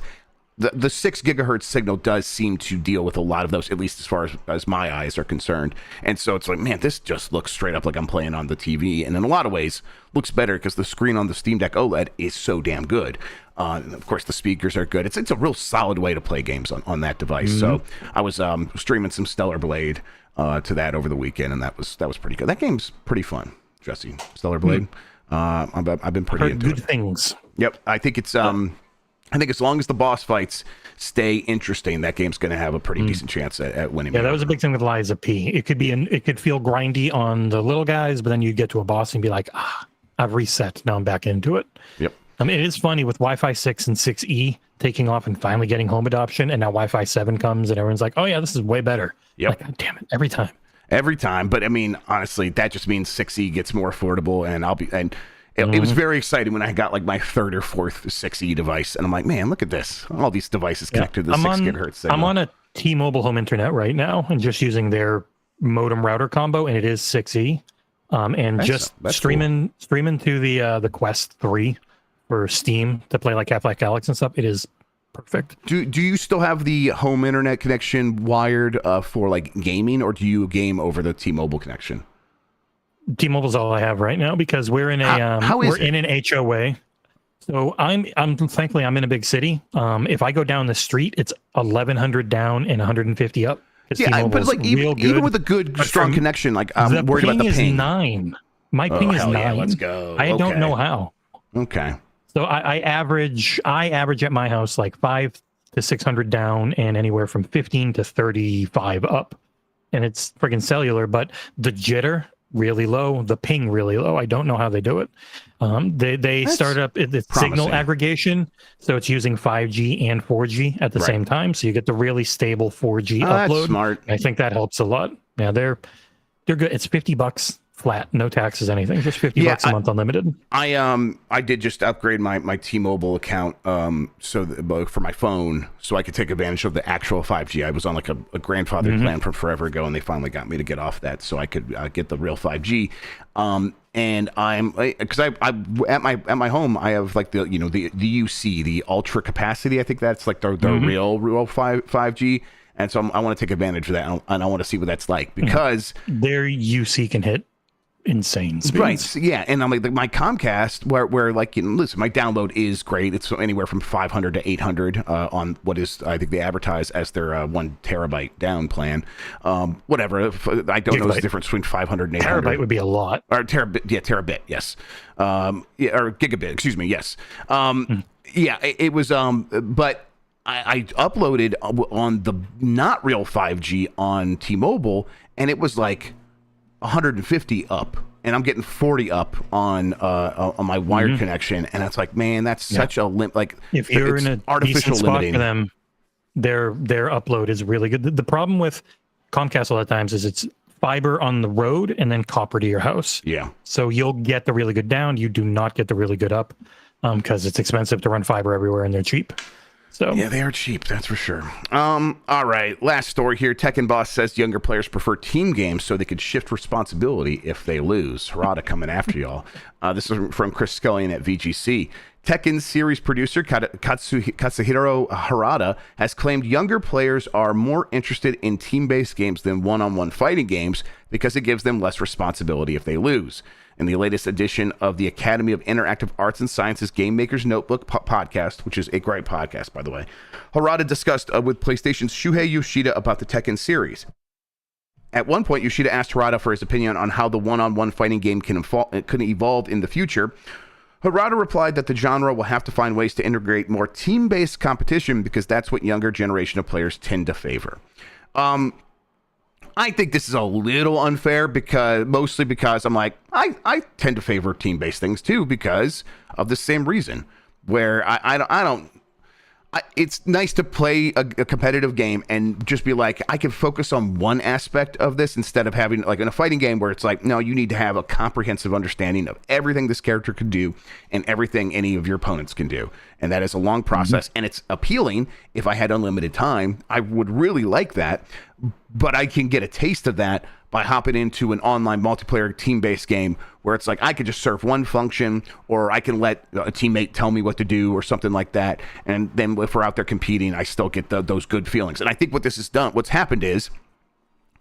The 6 gigahertz signal does seem to deal with a lot of those, at least as far as my eyes are concerned. And so it's like, man, this just looks straight up like I'm playing on the TV. And in a lot of ways, looks better because the screen on the Steam Deck OLED is so damn good. And of course, the speakers are good. It's a real solid way to play games on that device. So I was streaming some Stellar Blade to that over the weekend, and that was pretty good. That game's pretty fun, Jesse. Stellar Blade. I've been pretty into good it. things. Yep, I think it's I think as long as the boss fights stay interesting, that game's going to have a pretty decent chance at winning. Yeah, that was a big thing with Liza P. It could feel grindy on the little guys, but then you get to a boss and be like, I've reset. Now I'm back into it. Yep. I mean, it is funny with Wi-Fi 6 and 6E taking off and finally getting home adoption, and now Wi-Fi 7 comes and everyone's like, oh yeah, this is way better. Yep. Like, God damn it, every time. Every time. But I mean, honestly, that just means 6E gets more affordable, and it was very exciting when I got like my third or fourth 6E device, and I'm like, man, look at this. All these devices connected to the 6 gigahertz signal. I'm on a T-Mobile home internet right now and just using their modem router combo, and it is 6E. And that's streaming to the Quest 3 for Steam to play like Half-Life Alyx and stuff. It is perfect. Do you still have the home internet connection wired for like gaming, or do you game over the T-Mobile connection? T-Mobile's all I have right now because we're in an HOA. So I'm thankfully I'm in a big city. If I go down the street, it's 1,100 down and 150 up. Yeah, T-Mobile's but like even with a good strong connection, like I'm worried about the ping. The ping is 9. My ping is 9. Yeah, let's go. I don't know how. Okay. So I average at my house like 500 to 600 down and anywhere from 15 to 35 up, and it's friggin' cellular. But the jitter really low, the ping really low. I don't know how they do it. They start up the signal aggregation, so it's using 5G and 4G at the same time, so you get the really stable 4G upload. That's smart. I think that helps a lot. Yeah, they're good. It's $50 flat, no taxes, anything. Just $50 a month unlimited. I did just upgrade my T-Mobile account for my phone, so I could take advantage of the actual 5G. I was on like a grandfathered plan from forever ago, and they finally got me to get off that, so I could get the real 5G. And I'm because I at my home I have like the UC, the ultra capacity. I think that's like the real 5G. And so I want to take advantage of that, and I want to see what that's like, because their UC can hit insane speeds. Right, yeah. And I'm like my Comcast, where like, listen, my download is great. It's anywhere from 500 to 800 on what is, I think they advertise as their 1 terabyte down plan. Whatever. I don't know the difference between 500 and 800. Terabyte would be a lot. Or terabit, yes. Or gigabit, excuse me, yes. Yeah, it was, but I uploaded on the not real 5G on T-Mobile, and it was like 150 up, and I'm getting 40 up on my wired connection, and it's like, man, that's such a like if you're in a artificial spot limiting for them, their upload is really good. The problem with Comcast a lot of times is it's fiber on the road and then copper to your house. Yeah, so you'll get the really good down, you do not get the really good up, because it's expensive to run fiber everywhere and they're cheap. So yeah, they are cheap, that's for sure. All right, last story here. Tekken boss says younger players prefer team games so they could shift responsibility if they lose. Harada coming after y'all. This is from Chris Scullion at VGC. Tekken series producer Katsuhiro Harada has claimed younger players are more interested in team-based games than one-on-one fighting games because it gives them less responsibility if they lose. In the latest edition of the Academy of Interactive Arts and Sciences Game Maker's Notebook podcast, which is a great podcast, by the way, Harada discussed with PlayStation's Shuhei Yoshida about the Tekken series. At one point, Yoshida asked Harada for his opinion on how the one-on-one fighting game can evolve in the future. Harada replied that the genre will have to find ways to integrate more team-based competition because that's what younger generation of players tend to favor. I think this is a little unfair mostly because I'm like, I tend to favor team-based things too because of the same reason. Where it's nice to play a competitive game and just be like, I can focus on one aspect of this instead of having, like, in a fighting game where it's like, no, you need to have a comprehensive understanding of everything this character can do and everything any of your opponents can do. And that is a long process, and it's appealing. If I had unlimited time, I would really like that, but I can get a taste of that by hopping into an online multiplayer team-based game where it's like I could just serve one function, or I can let a teammate tell me what to do or something like that. And then if we're out there competing, I still get those good feelings. And I think what's happened is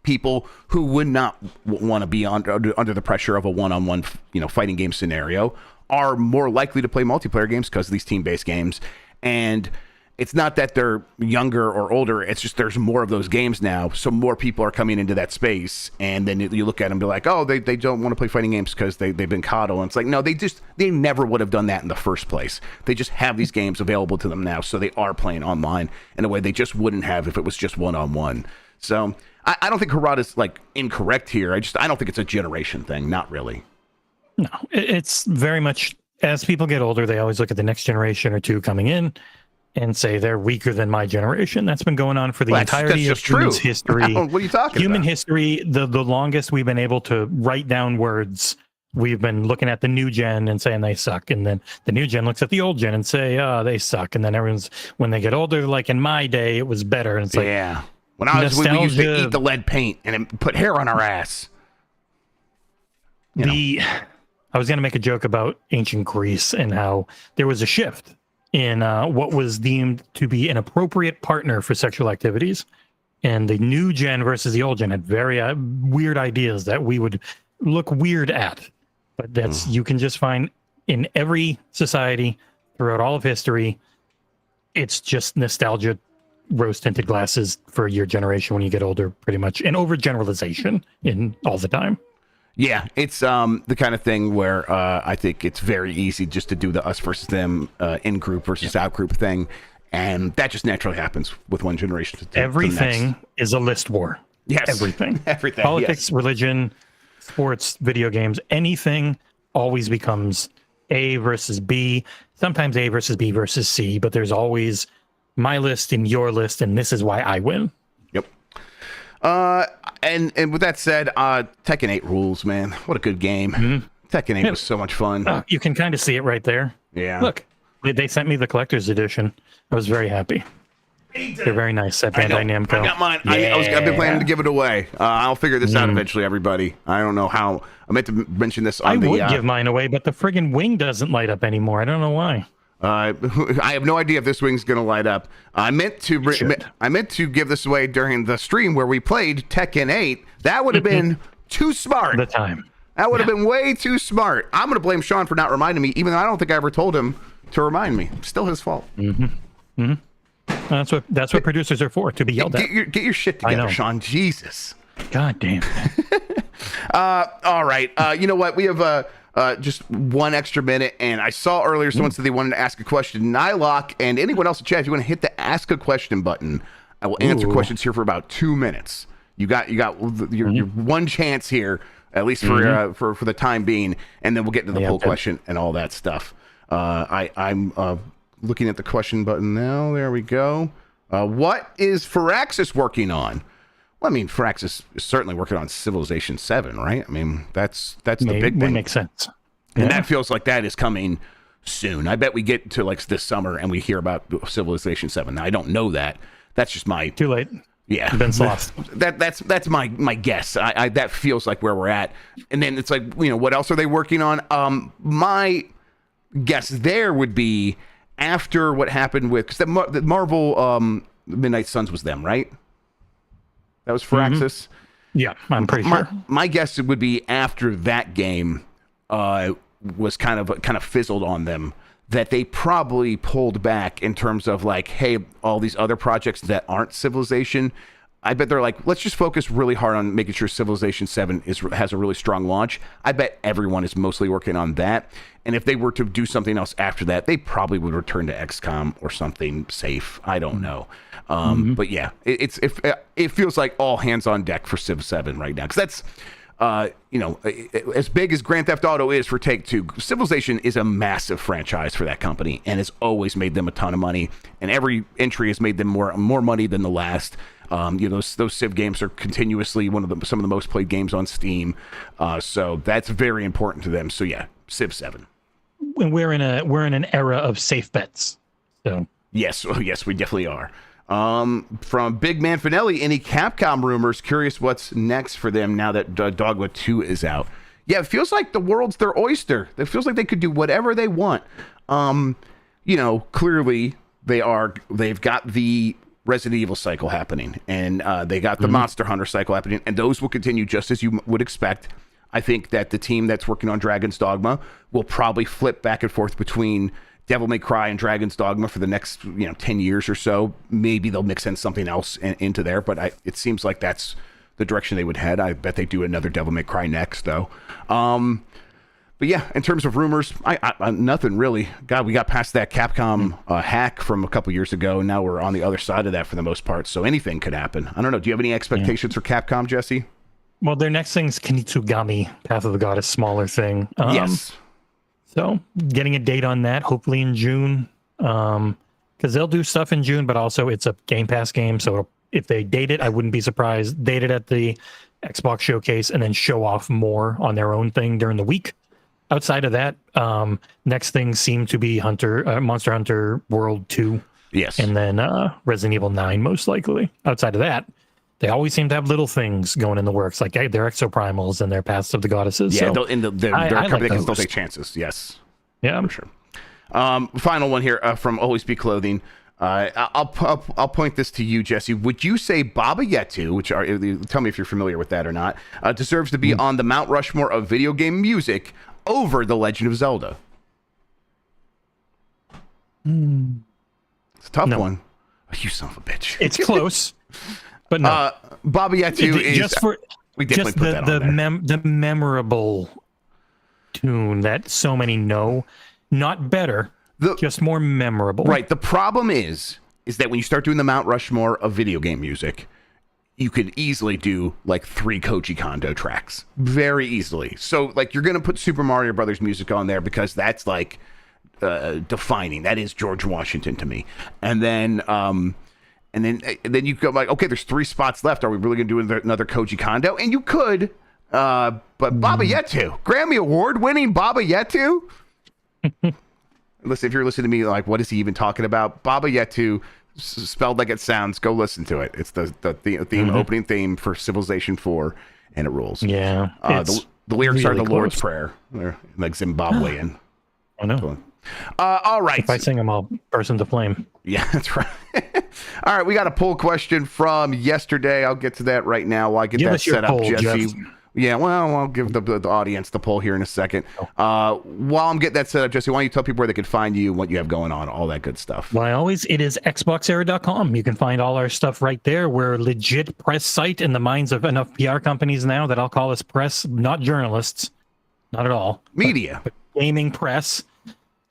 people who would not want to be under the pressure of a one-on-one, fighting game scenario are more likely to play multiplayer games because of these team-based games. And it's not that they're younger or older. It's just there's more of those games now. So more people are coming into that space. And then you look at them and be like, oh, they don't want to play fighting games because they've been coddled. And it's like, no, they never would have done that in the first place. They just have these games available to them now. So they are playing online in a way they just wouldn't have if it was just one-on-one. So I don't think Harada's like incorrect here. I don't think it's a generation thing. Not really. No, it's very much, as people get older, they always look at the next generation or two coming in and say they're weaker than my generation. That's been going on for the entirety of human history. What are you talking Human about? history, the longest we've been able to write down words, we've been looking at the new gen and saying they suck. And then the new gen looks at the old gen and say, oh, they suck. And then when they get older, like in my day, it was better. And it's like, yeah. When we used to eat the lead paint and put hair on our ass. I was going to make a joke about ancient Greece and how there was a shift in what was deemed to be an appropriate partner for sexual activities. And the new gen versus the old gen had very weird ideas that we would look weird at. But you can just find in every society throughout all of history, it's just nostalgia, rose-tinted glasses for your generation when you get older, pretty much, and overgeneralization in all the time. Yeah, it's the kind of thing where I think it's very easy just to do the us versus them in-group versus out-group thing, and that just naturally happens with one generation to the Everything next. is a list war. Yes. Everything. Everything. Politics, yes. Religion, sports, video games, anything always becomes A versus B, sometimes A versus B versus C, but there's always my list and your list, and this is why I win. Yep. And with that said, Tekken 8 rules, man. What a good game. Mm-hmm. Tekken 8 was so much fun. You can kind of see it right there. Yeah. Look, they sent me the collector's edition. I was very happy. They're very nice at Bandai Namco. I got mine. Yeah. I've been planning to give it away. I'll figure this out eventually, everybody. I don't know how. I meant to mention this on I would give mine away, but the friggin' wing doesn't light up anymore. I don't know why. I have no idea if this wing's gonna light up. I meant to give this away during the stream where we played Tekken 8. That would have been too smart. The time. That would have been way too smart. I'm gonna blame Sean for not reminding me, even though I don't think I ever told him to remind me. Still his fault. That's what producers are for, to be yelled at. Get your shit together, Sean. Jesus. God damn. All right. You know what? We have just one extra minute, and I saw earlier someone said they wanted to ask a question. Nylock and anyone else in chat, if you want to hit the ask a question button, I will answer questions here for about 2 minutes. You got your one chance here, at least for the time being, and then we'll get into the poll question and all that stuff. I'm looking at the question button now. There we go. What is Firaxis working on? Well, I mean, Firaxis is certainly working on Civilization 7, right? I mean, that's the big thing. That makes sense. And that feels like that is coming soon. I bet we get to like this summer and we hear about Civilization 7. Now, I don't know that. That's just my... Too late. Yeah. Been lost. That's my guess. I that feels like where we're at. And then it's like, what else are they working on? My guess there would be after what happened with... Because the Marvel Midnight Suns was them, right? That was Firaxis? Yeah, I'm pretty sure. My guess would be after that game was kind of fizzled on them, that they probably pulled back in terms of like, hey, all these other projects that aren't Civilization, I bet they're like, let's just focus really hard on making sure Civilization 7 has a really strong launch. I bet everyone is mostly working on that. And if they were to do something else after that, they probably would return to XCOM or something safe. I don't know. But yeah, it feels like all hands on deck for Civ 7 right now. Because that's, as big as Grand Theft Auto is for Take-Two, Civilization is a massive franchise for that company and has always made them a ton of money. And every entry has made them more money than the last. Those Civ games are continuously some of the most played games on Steam. So that's very important to them. So yeah, Civ 7. When we're in an era of safe bets. So yes, we definitely are. From Big Man Finelli, any Capcom rumors? Curious what's next for them now that Dogma 2 is out. Yeah, it feels like the world's their oyster. It feels like they could do whatever they want. Clearly they've got the Resident Evil cycle happening, and they got the Monster Hunter cycle happening, and those will continue just as you would expect. I think that the team that's working on Dragon's Dogma will probably flip back and forth between Devil May Cry and Dragon's Dogma for the next 10 years or so. Maybe they'll mix in something else into there, but it seems like that's the direction they would head. I bet they do another Devil May Cry next, though. But yeah, in terms of rumors, I nothing really. God, we got past that Capcom hack from a couple years ago, and now we're on the other side of that for the most part. So anything could happen. I don't know. Do you have any expectations for Capcom, Jesse? Well, their next thing's Kinitsugami, Path of the Goddess, smaller thing. Yes. So getting a date on that, hopefully in June, because they'll do stuff in June, but also it's a Game Pass game. So if they date it, I wouldn't be surprised. Date it at the Xbox showcase and then show off more on their own thing during the week. Outside of that, next things seem to be Monster Hunter World 2. Yes. And then Resident Evil 9, most likely. Outside of that, they always seem to have little things going in the works, like their Exoprimals and their Paths of the Goddesses. Yeah, so they're a company that can still take chances. Yes. Yeah. For sure. Final one here from Always Be Clothing. I'll point this to you, Jesse. Would you say Baba Yetu, tell me if you're familiar with that or not, deserves to be on the Mount Rushmore of video game music over The Legend of Zelda? It's a tough one. Oh, you son of a bitch. It's close. But no, Baba Yetu is just for we definitely just put that on there. the memorable tune that so many know, not better, just more memorable. Right. The problem is that when you start doing the Mount Rushmore of video game music, you could easily do like 3 Koji Kondo tracks very easily. So like you're gonna put Super Mario Brothers music on there because that's like defining. That is George Washington to me. And then you go like, okay, there's 3 spots left. Are we really going to do another Koji Kondo? And you could, but Baba Yetu, Grammy Award-winning Baba Yetu. Listen, if you're listening to me, like, what is he even talking about? Baba Yetu, spelled like it sounds. Go listen to it. It's the theme, opening theme for Civilization 4, and it rules. Yeah, the lyrics really are the close. Lord's Prayer. They're like Zimbabwean. I know. All right. If I sing them, I'll burst into flame. Yeah, that's right. All right, we got a poll question from yesterday. I'll get to that right now while I get that set up, poll, Jesse. Jeff. Yeah, well, I'll give the audience the poll here in a second. While I'm getting that set up, Jesse, why don't you tell people where they can find you, what you have going on, all that good stuff. Well, it is xboxera.com. You can find all our stuff right there. We're a legit press site in the minds of enough PR companies now that I'll call us press, not journalists. Not at all. Media. But gaming press.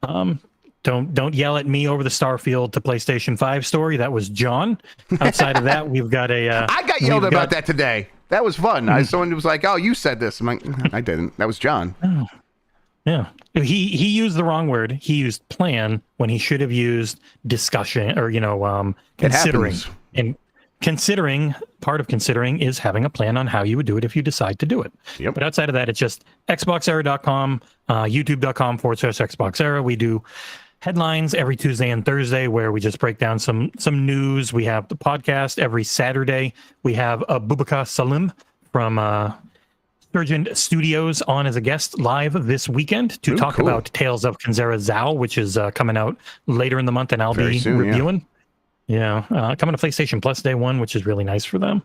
Don't yell at me over the Starfield to PlayStation 5 story. That was John. Outside of that, we've got a... I got yelled about that today. That was fun. Someone was like, oh, you said this. I'm like, I didn't. That was John. Oh. Yeah. He used the wrong word. He used plan when he should have used discussion or, considering. And part of considering is having a plan on how you would do it if you decide to do it. Yep. But outside of that, it's just xboxera.com, youtube.com/xboxera. We do headlines every Tuesday and Thursday where we just break down some news. We have the podcast every Saturday. We have Bubaka Salim from Surgeon Studios on as a guest live this weekend to talk about Tales of Kanzera Zao, which is coming out later in the month, and I'll be reviewing. Yeah, coming to PlayStation Plus Day 1, which is really nice for them.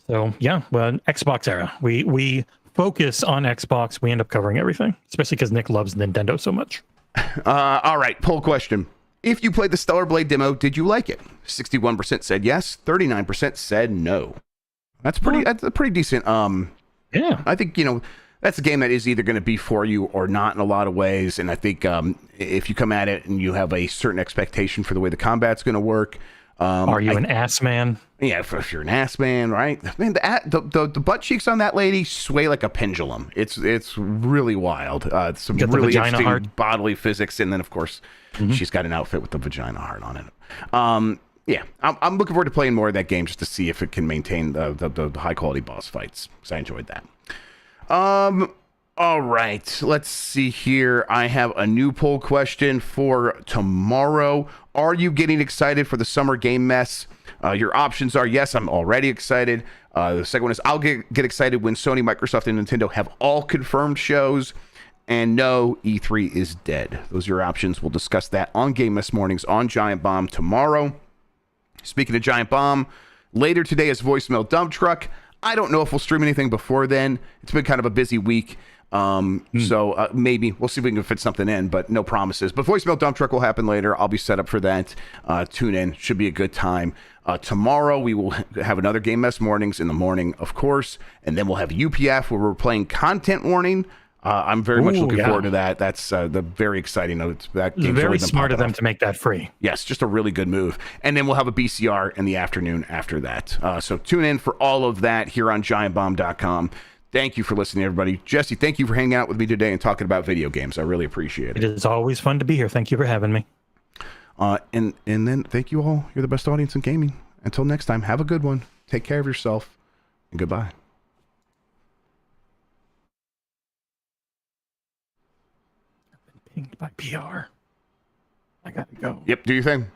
So yeah, well, Xbox era. We focus on Xbox. We end up covering everything, especially because Nick loves Nintendo so much. All right, poll question. If you played the Stellar Blade demo, did you like it? 61% said yes, 39% said no. That's a pretty decent. Yeah. I think, that's a game that is either going to be for you or not in a lot of ways. And I think if you come at it and you have a certain expectation for the way the combat's going to work. Are you an ass man? Yeah, if you're an ass man, right? Man, the butt cheeks on that lady sway like a pendulum. It's really wild. It's some really interesting bodily physics, and then of course she's got an outfit with the vagina heart on it. Yeah, I'm looking forward to playing more of that game just to see if it can maintain the high quality boss fights, because I enjoyed that. All right, let's see here. I have a new poll question for tomorrow. Are you getting excited for the summer game mess? Your options are yes, I'm already excited. The second one is I'll get excited when Sony, Microsoft, and Nintendo have all confirmed shows. And no, E3 is dead. Those are your options. We'll discuss that on Game Mess Mornings on Giant Bomb tomorrow. Speaking of Giant Bomb, later today is Voicemail Dump Truck. I don't know if we'll stream anything before then. It's been kind of a busy week. So maybe we'll see if we can fit something in, but no promises. But Voicemail Dump Truck will happen later. I'll be set up for that. Tune in. Should be a good time. Tomorrow we will have another Game Mess Mornings in the morning, of course. And then we'll have UPF where we're playing Content Warning. I'm very much looking forward to that. That's the very exciting note. That game's very smart of them to make that free. Yes, just a really good move. And then we'll have a BCR in the afternoon after that. So tune in for all of that here on giantbomb.com. Thank you for listening, everybody. Jesse, thank you for hanging out with me today and talking about video games. I really appreciate it. It is always fun to be here. Thank you for having me. And then thank you all. You're the best audience in gaming. Until next time, have a good one. Take care of yourself, and goodbye. I've been pinged by PR. I gotta go. Yep, do your thing.